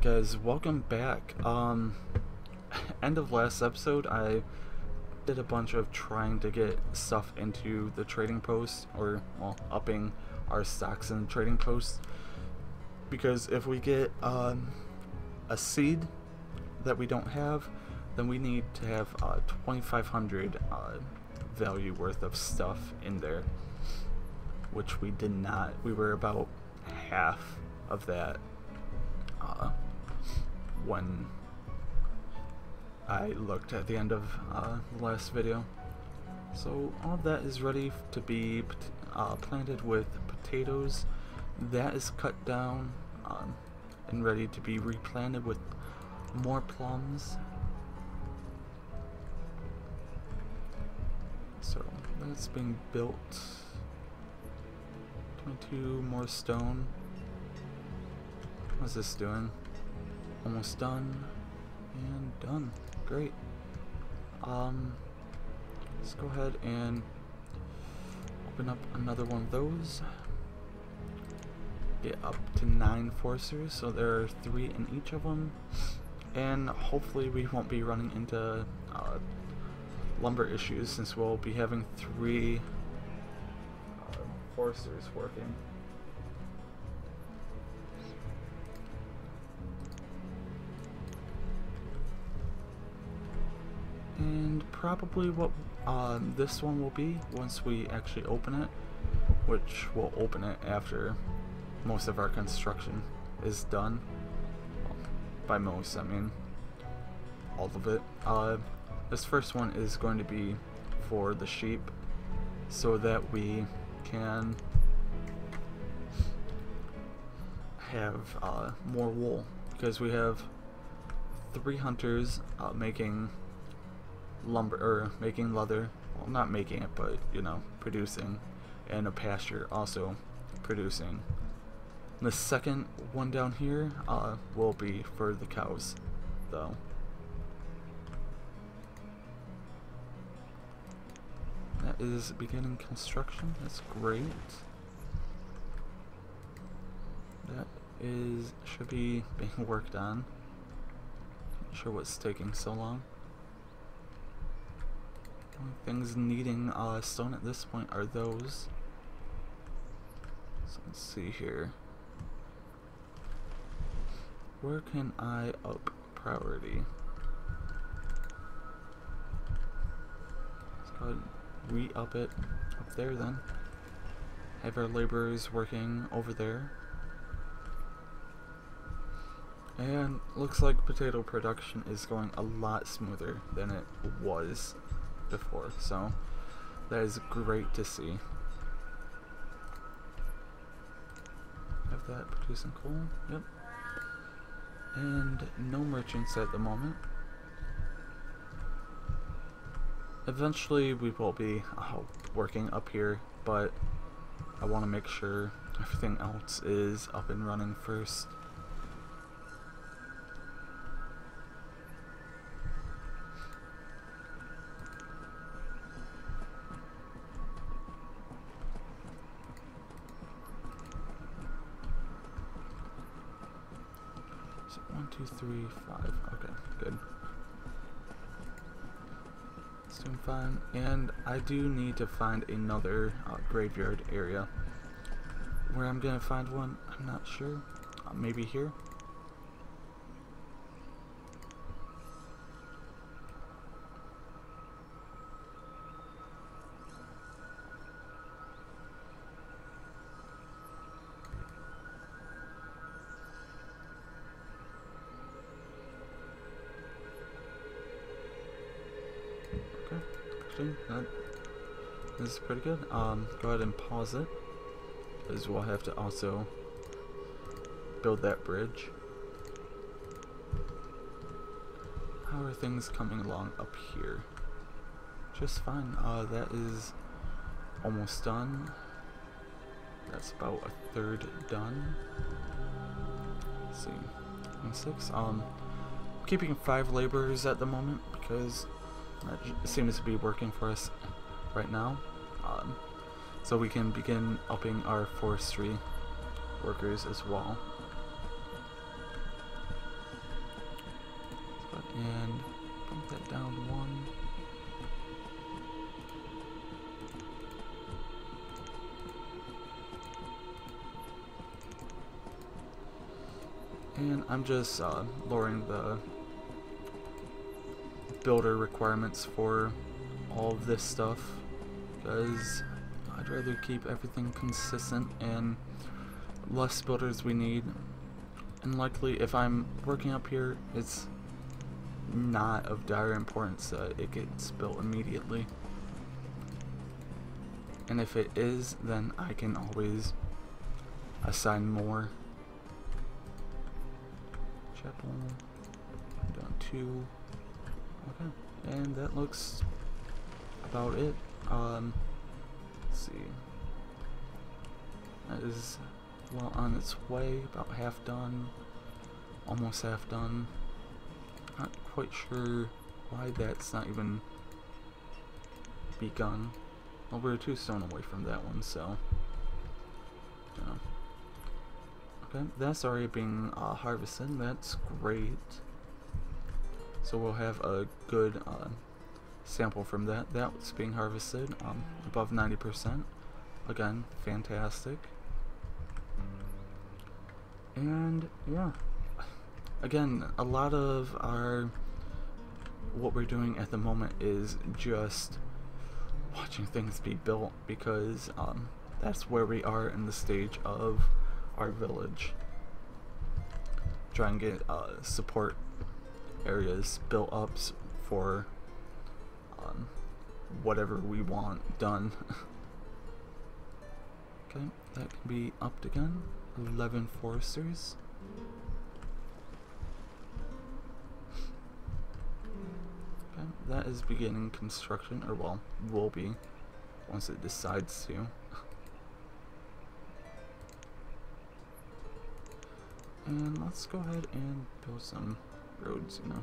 guys, welcome back. End of last episode, I did a bunch of trying to get stuff into the trading post, or, well, upping our stocks in the trading post. Because if we get a seed that we don't have, then we need to have 2,500 value worth of stuff in there, which we did not. We were about half of that when I looked at the end of the last video. So all of that is ready to be planted with potatoes. That is cut down and ready to be replanted with more plums. So that's being built. 22 more stone. What's this doing? Almost done. And done. Great. Let's go ahead and open up another one of those. Get up to 9 forcers, so there are 3 in each of them. And hopefully we won't be running into lumber issues, since we'll be having 3 forcers working. And probably what this one will be once we actually open it, which we'll open it after most of our construction is done. Well, by most, I mean all of it. This first one is going to be for the sheep, so that we can have more wool, because we have 3 hunters making lumber, or making leather, well, not making it, but you know, producing, and a pasture also producing. And the second one down here will be for the cows, though. That is beginning construction. That's great. That should be being worked on. Not sure what's taking so long. The only things needing stone at this point are those. So let's see here. Where can I up priority? Let's go ahead and re-up it up there then. Have our laborers working over there. And looks like potato production is going a lot smoother than it was before, so that is great to see. Have that producing coal, yep. And no merchants at the moment. Eventually we will be working up here, but I want to make sure everything else is up and running first. So 1, 2, 3, 5. Okay, good. It's doing fine, and I do need to find another graveyard area. Where I'm gonna find one, I'm not sure. Maybe here. This is pretty good. Go ahead and pause it, because we'll have to also build that bridge. How are things coming along up here? Just fine. That is almost done. That's about a third done. Let's see. 6. Keeping 5 laborers at the moment, because that seems to be working for us right now, so we can begin upping our forestry workers as well. And I'm just lowering the builder requirements for all of this stuff because I'd rather keep everything consistent and less builders we need. And likely if I'm working up here, it's not of dire importance that it gets built immediately. And if it is, then I can always assign more. Chapel, down 2. Okay, and that looks about it. Let's see. That is well on its way, about half done, almost half done. Not quite sure why that's not even begun. Well, we're 2 stone away from that one, so yeah. Okay, that's already being harvested. That's great. So we'll have a good sample from that. That's being harvested, above 90%. Again, fantastic. And yeah, again, a lot of what we're doing at the moment is just watching things be built because that's where we are in the stage of our village. Try and get support areas built up for whatever we want done. Okay, that can be upped again. 11 foresters. Okay, that is beginning construction, or well, will be once it decides to. And let's go ahead and build some roads, you know.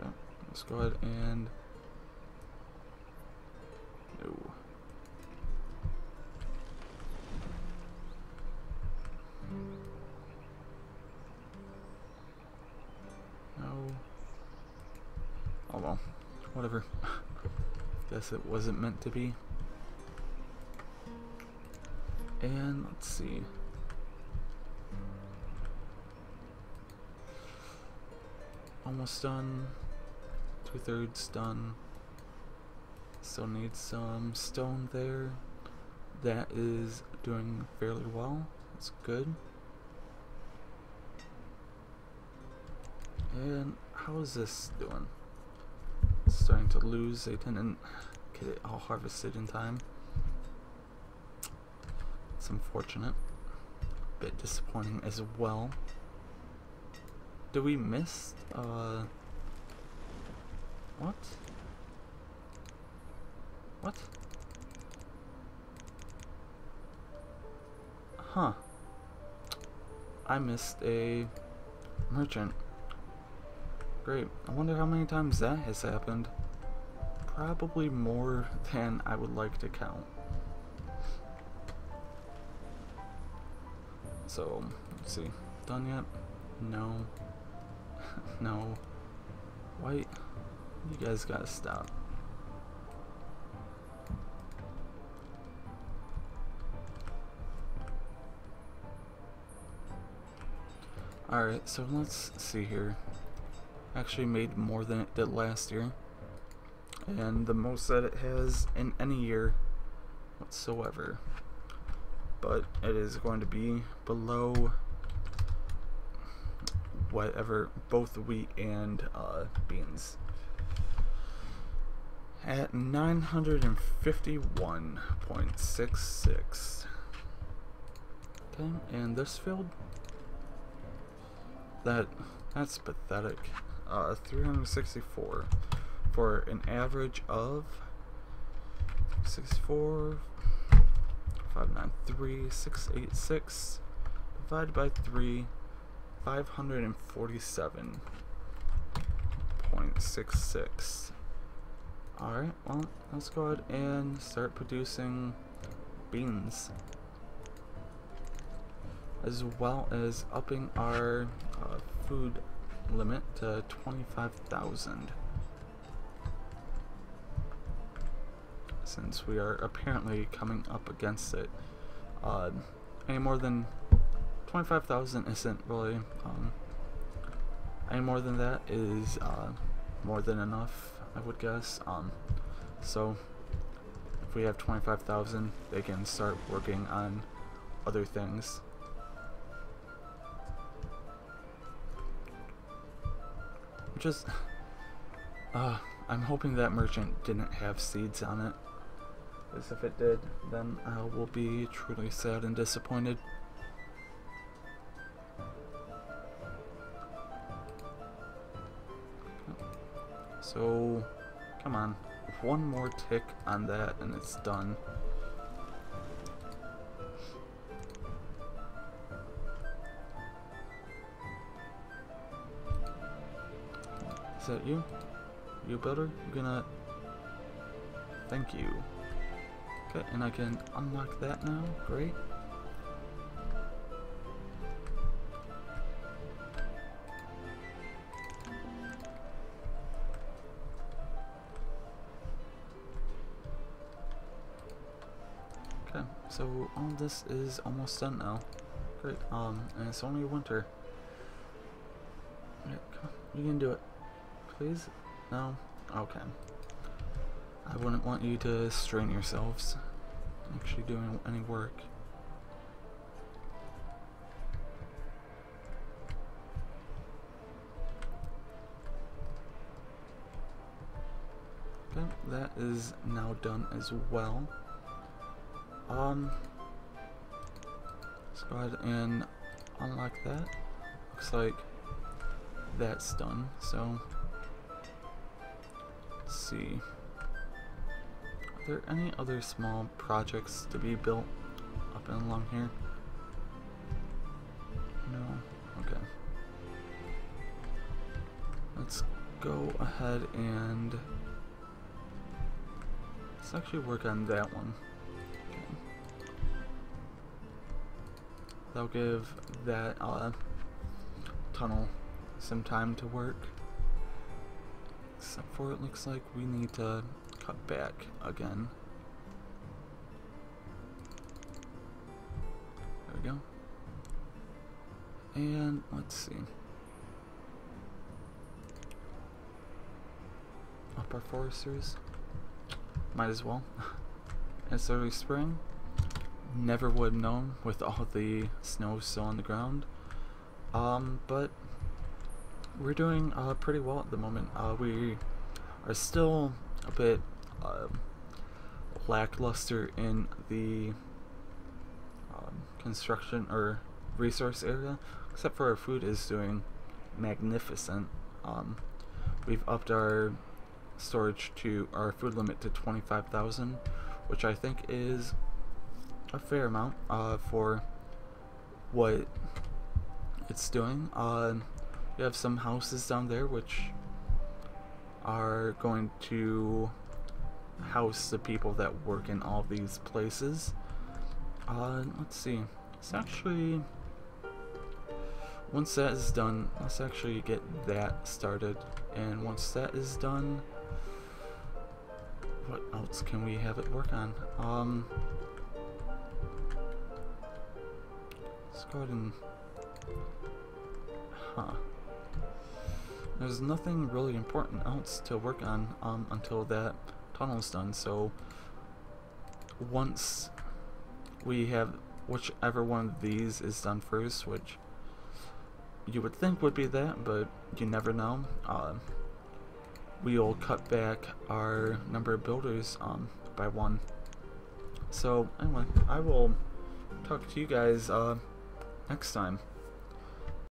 Okay, let's go ahead and no. No. Oh well, whatever. Guess it wasn't meant to be. And let's see. Almost done. 2/3 done. Still need some stone there. That is doing fairly well. That's good. And how is this doing? It's starting to lose. They didn't get it all harvested in time. It's unfortunate. A bit disappointing as well. Did we miss? What? What? Huh. I missed a merchant. Great. I wonder how many times that has happened. Probably more than I would like to count. So, let's see. Done yet? No. No. Why? You guys gotta stop. Alright, so let's see here. Actually made more than it did last year. And the most that it has in any year whatsoever. But it is going to be below whatever, both wheat and beans. At 951.66. Okay, and this field, that's pathetic. 364 for an average of 64, 593, 686 divided by 3, 547.66. Alright, well, let's go ahead and start producing beans, as well as upping our food limit to 25,000. since we are apparently coming up against it. Any more than 25,000 isn't really, any more than that is more than enough, I would guess. So if we have 25,000, they can start working on other things. Just, I'm hoping that merchant didn't have seeds on it, because if it did, then I will be truly sad and disappointed. So, come on, one more tick on that and it's done. Is that you? You builder? You're gonna... Thank you. Okay, and I can unlock that now. Great. Okay, so all this is almost done now. Great. And it's only winter. Yeah, come on, you can do it. Please? No? Okay. I wouldn't want you to strain yourselves actually doing any work. Okay, that is now done as well. Let's go ahead and unlock that. Looks like that's done, so let's see. Are there any other small projects to be built up and along here? No? Okay. Let's go ahead and let's actually work on that one. That'll give that tunnel some time to work. Except for it looks like we need to cut back again. There we go. And let's see. Up our foresters. Might as well. It's early spring. Never would have known with all the snow still on the ground. But we're doing pretty well at the moment. We are still a bit lackluster in the construction or resource area, except for our food is doing magnificent. We've upped our storage to our food limit to 25,000, which I think is a fair amount for what it's doing. We have some houses down there which are going to house the people that work in all these places. Let's see. Let's actually, once that is done, let's actually get that started. And once that is done, what else can we have it work on? Let's go ahead and... There's nothing really important else to work on until that tunnel's done, so once we have whichever one of these is done first, which you would think would be that, but you never know, we'll cut back our number of builders by one. So anyway, I will talk to you guys next time.